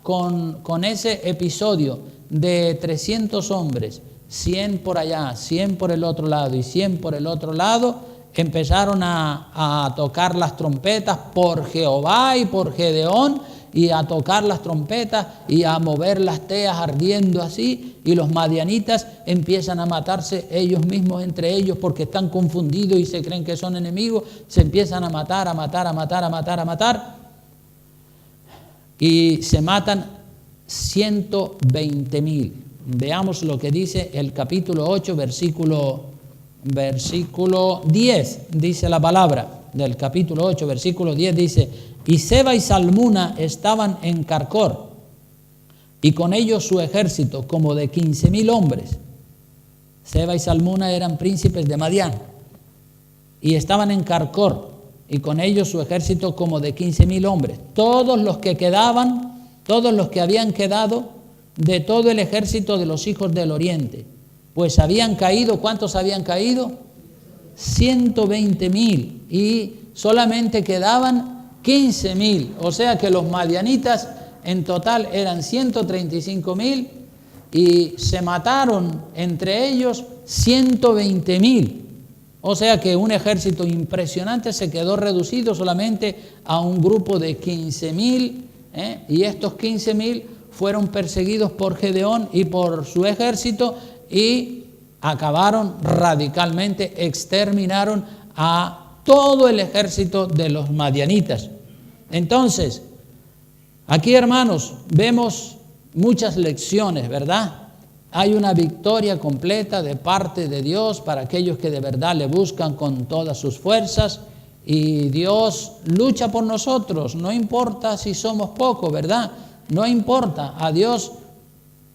Speaker 1: con ese episodio de 300 hombres, 100 por allá, 100 por el otro lado y 100 por el otro lado, empezaron a tocar las trompetas por Jehová y por Gedeón, y a tocar las trompetas y a mover las teas ardiendo así, y los madianitas empiezan a matarse ellos mismos entre ellos porque están confundidos y se creen que son enemigos, se empiezan a matar, y se matan 120,000. Veamos lo que dice el capítulo 8, versículo 10, dice la palabra del capítulo 8, versículo 10, dice: y Seba y Salmuna estaban en Carcor, y con ellos su ejército, como de 15,000 hombres. Seba y Salmuna eran príncipes de Madián, y estaban en Carcor, y con ellos su ejército, como de 15,000 hombres. Todos los que quedaban, todos los que habían quedado de todo el ejército de los hijos del oriente, pues habían caído. ¿Cuántos habían caído? 120,000, y solamente quedaban 15,000. O sea que los madianitas en total eran 135,000 y se mataron entre ellos 120,000. O sea que un ejército impresionante se quedó reducido solamente a un grupo de 15,000, y estos 15,000 fueron perseguidos por Gedeón y por su ejército y acabaron radicalmente, exterminaron a todo el ejército de los madianitas. Entonces, aquí, hermanos, vemos muchas lecciones, ¿verdad? Hay una victoria completa de parte de Dios para aquellos que de verdad le buscan con todas sus fuerzas, y Dios lucha por nosotros, no importa si somos pocos, ¿verdad? No importa, a Dios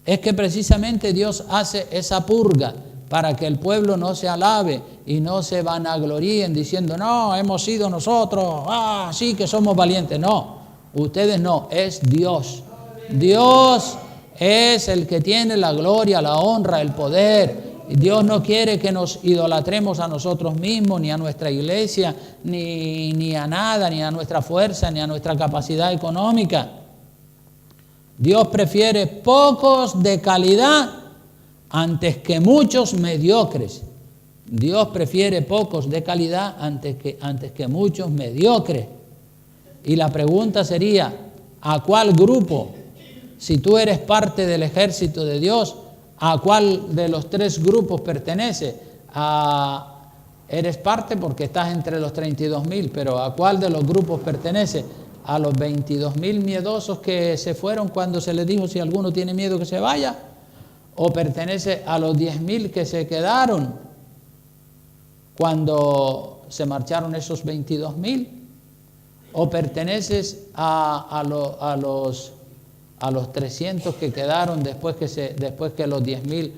Speaker 1: es que precisamente Dios hace esa purga para que el pueblo no se alabe y no se vanagloríen diciendo: no, hemos sido nosotros, sí que somos valientes. No, ustedes no, es Dios. Dios es el que tiene la gloria, la honra, el poder. Dios no quiere que nos idolatremos a nosotros mismos, ni a nuestra iglesia, ni a nada, ni a nuestra fuerza, ni a nuestra capacidad económica. Dios prefiere pocos de calidad antes que muchos mediocres. Dios prefiere pocos de calidad antes que muchos mediocres. Y la pregunta sería: ¿a cuál grupo? Si tú eres parte del ejército de Dios, ¿a cuál de los tres grupos pertenece? Eres parte porque estás entre los 32,000, pero ¿a cuál de los grupos pertenece? ¿A los 22,000 miedosos que se fueron cuando se les dijo si alguno tiene miedo que se vaya? ¿O pertenece a los 10,000 que se quedaron cuando se marcharon esos 22,000? ¿O perteneces a los 300 que quedaron después que los 10,000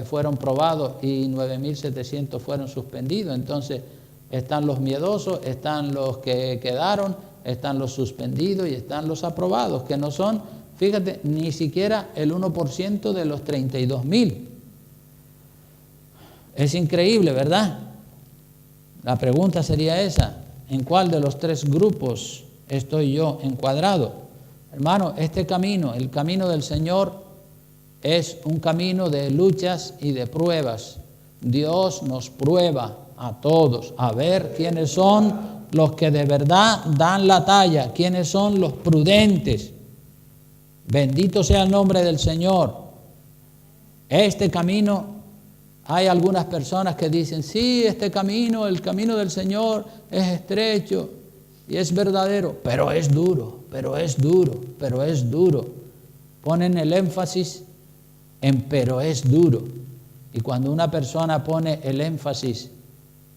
Speaker 1: fueron probados y 9,700 fueron suspendidos? Entonces están los miedosos, están los que quedaron, están los suspendidos y están los aprobados, que no son, fíjate, ni siquiera el 1% de los 32,000. Es increíble, ¿verdad? La pregunta sería esa: ¿en cuál de los tres grupos estoy yo encuadrado? Hermano, este camino, el camino del Señor, es un camino de luchas y de pruebas. Dios nos prueba a todos a ver quiénes son los que de verdad dan la talla, quiénes son los prudentes. Bendito sea el nombre del Señor. Este camino, hay algunas personas que dicen: sí, este camino, el camino del Señor es estrecho y es verdadero, pero es duro, pero es duro, pero es duro. Ponen el énfasis en pero es duro. Y cuando una persona pone el énfasis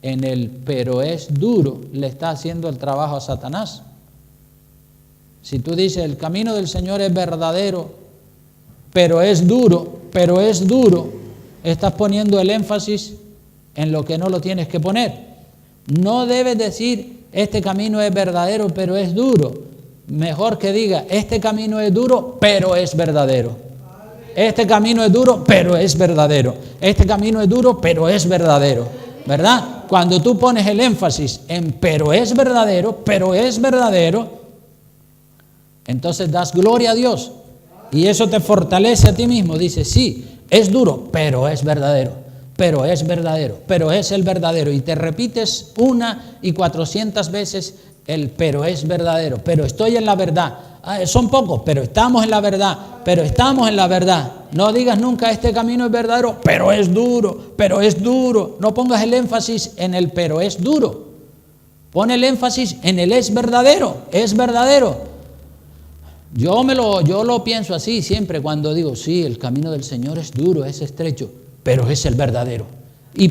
Speaker 1: en el pero es duro, le está haciendo el trabajo a Satanás. Si tú dices: el camino del Señor es verdadero, pero es duro, estás poniendo el énfasis en lo que no lo tienes que poner. No debes decir: este camino es verdadero, pero es duro. Mejor que diga: este camino es duro, pero es verdadero. Este camino es duro, pero es verdadero. Este camino es duro, pero es verdadero. ¿Verdad? Cuando tú pones el énfasis en pero es verdadero, entonces das gloria a Dios. Y eso te fortalece a ti mismo. Dices: sí, es duro, pero es verdadero, pero es verdadero, pero es el verdadero. Y te repites 100 y 400 veces El pero es verdadero, pero estoy en la verdad. Son pocos, pero estamos en la verdad, pero estamos en la verdad. No digas nunca este camino es verdadero, pero es duro, pero es duro. No pongas el énfasis en el pero es duro. Pon el énfasis en el es verdadero, es verdadero. Yo lo pienso así siempre cuando digo, sí, el camino del Señor es duro, es estrecho, pero es el verdadero.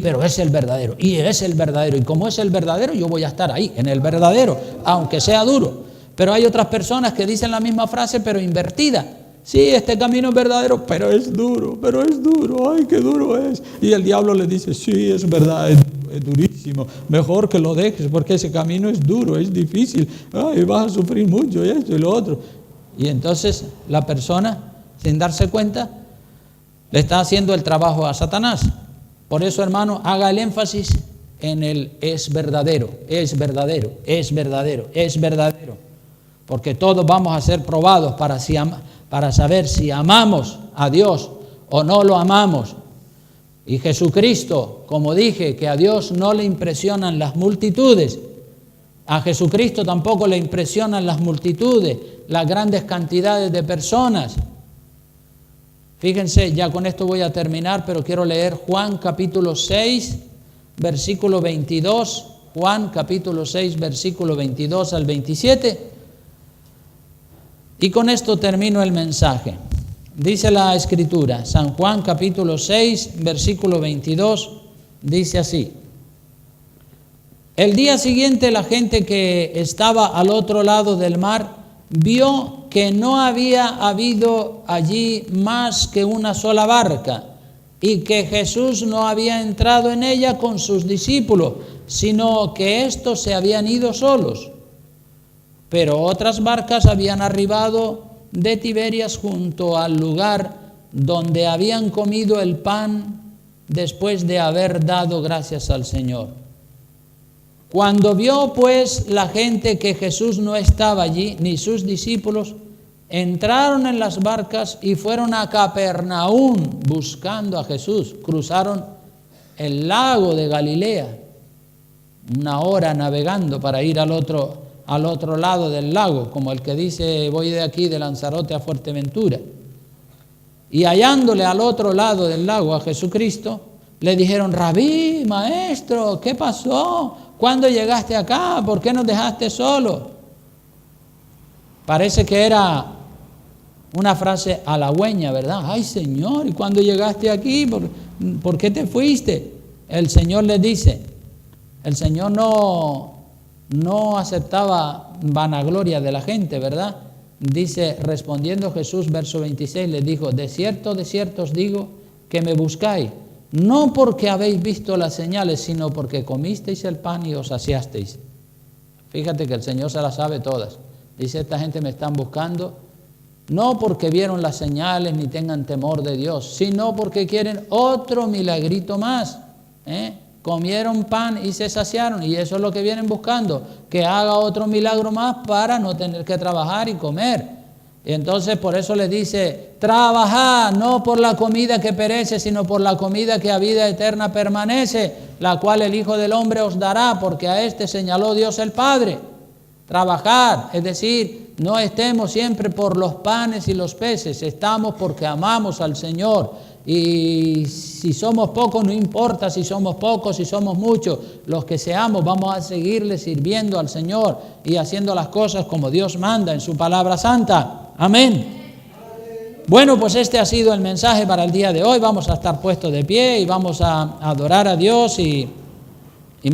Speaker 1: Pero es el verdadero, y es el verdadero. Y como es el verdadero, yo voy a estar ahí, en el verdadero, aunque sea duro. Pero hay otras personas que dicen la misma frase, pero invertida. Sí, este camino es verdadero, pero es duro, ay, qué duro es. Y el diablo le dice, sí, es verdad, es durísimo, mejor que lo dejes, porque ese camino es duro, es difícil, ay, vas a sufrir mucho, y esto y lo otro. Y entonces la persona, sin darse cuenta, le está haciendo el trabajo a Satanás. Por eso, hermano, haga el énfasis en el es verdadero, es verdadero, es verdadero, es verdadero. Porque todos vamos a ser probados para saber si amamos a Dios o no lo amamos. Y Jesucristo, como dije, que a Dios no le impresionan las multitudes, a Jesucristo tampoco le impresionan las multitudes, las grandes cantidades de personas. Fíjense, ya con esto voy a terminar, pero quiero leer Juan capítulo 6, versículo 22. Juan capítulo 6, versículo 22 al 27. Y con esto termino el mensaje. Dice la Escritura, San Juan capítulo 6, versículo 22, dice así. El día siguiente la gente que estaba al otro lado del mar vio que no había habido allí más que una sola barca y que Jesús no había entrado en ella con sus discípulos, sino que éstos se habían ido solos. Pero otras barcas habían arribado de Tiberias junto al lugar donde habían comido el pan después de haber dado gracias al Señor. Cuando vio pues la gente que Jesús no estaba allí, ni sus discípulos, entraron en las barcas y fueron a Capernaum buscando a Jesús. Cruzaron el lago de Galilea, 1 hora navegando para ir al otro lado del lago, como el que dice, voy de aquí de Lanzarote a Fuerteventura. Y hallándole al otro lado del lago a Jesucristo, le dijeron, Rabí, maestro, ¿qué pasó? ¿Cuándo llegaste acá? ¿Por qué nos dejaste solos? Parece que era una frase halagüeña, ¿verdad? Ay, Señor, ¿y cuándo llegaste aquí? ¿Por qué te fuiste? El Señor les dice, el Señor no aceptaba vanagloria de la gente, ¿verdad? Dice, respondiendo Jesús, verso 26, les dijo, de cierto os digo que me buscáis, no porque habéis visto las señales, sino porque comisteis el pan y os saciasteis. Fíjate que el Señor se las sabe todas. Dice, esta gente me están buscando, no porque vieron las señales ni tengan temor de Dios, sino porque quieren otro milagrito más. Comieron pan y se saciaron, y eso es lo que vienen buscando, que haga otro milagro más para no tener que trabajar y comer. Y entonces por eso les dice, trabajad no por la comida que perece, sino por la comida que a vida eterna permanece, la cual el Hijo del Hombre os dará, porque a este señaló Dios el Padre. Trabajar, es decir, no estemos siempre por los panes y los peces, estamos porque amamos al Señor. Y si somos pocos, no importa si somos pocos, si somos muchos, los que seamos vamos a seguirle sirviendo al Señor y haciendo las cosas como Dios manda en su palabra santa. Amén. Bueno, pues este ha sido el mensaje para el día de hoy. Vamos a estar puestos de pie y vamos a adorar a Dios y